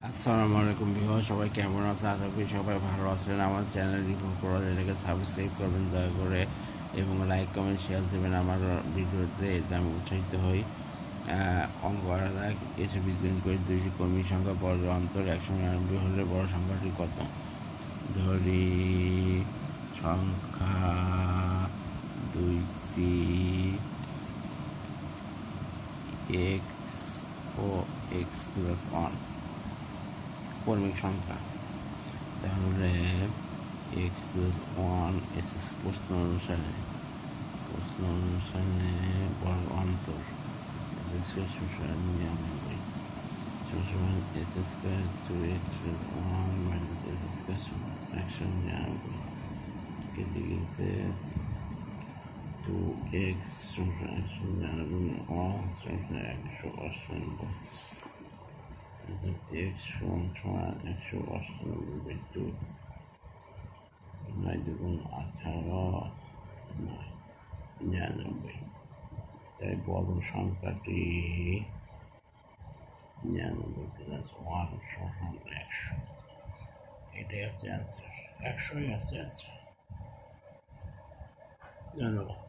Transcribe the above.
আসসালামু আলাইকুম ভিউয়ার, সবাই কেমন আছেন? আশা করি সবাই ভালো আছেন। আমার চ্যানেল রিভিউ করা এটাকে সাবস্ক্রাইব করবেন দয়া করে এবং লাইক কমেন্ট শেয়ার দেবেন আমার ভিডিওতে, এতে আমি উৎসাহিত হই। অঙ্ক করা যাক। এসে বীজগণিত করে 2টি কর্মীর সংখ্যা বড় অন্তর 199 হলে বড় সংখ্যাটি কত? ধরি সংখ্যা 2টি এক্স ও এক্স প্লাস 1 কর্মিক সংখ্যা, তাহলে এক্স প্লাস 1 প্রশ্ন অনুসারে বড় অন্তর x square 99 x square 2x + 1 minus x square 199 কেটে গেছে 2x 199 x সমান 198/2 9 2 18 99। তাই বড় সংখ্যাটি 99 প্লাস 1 সমান 100। এটাই হচ্ছে অ্যান্সার। 100ই হচ্ছে অ্যান্সার। ধন্যবাদ।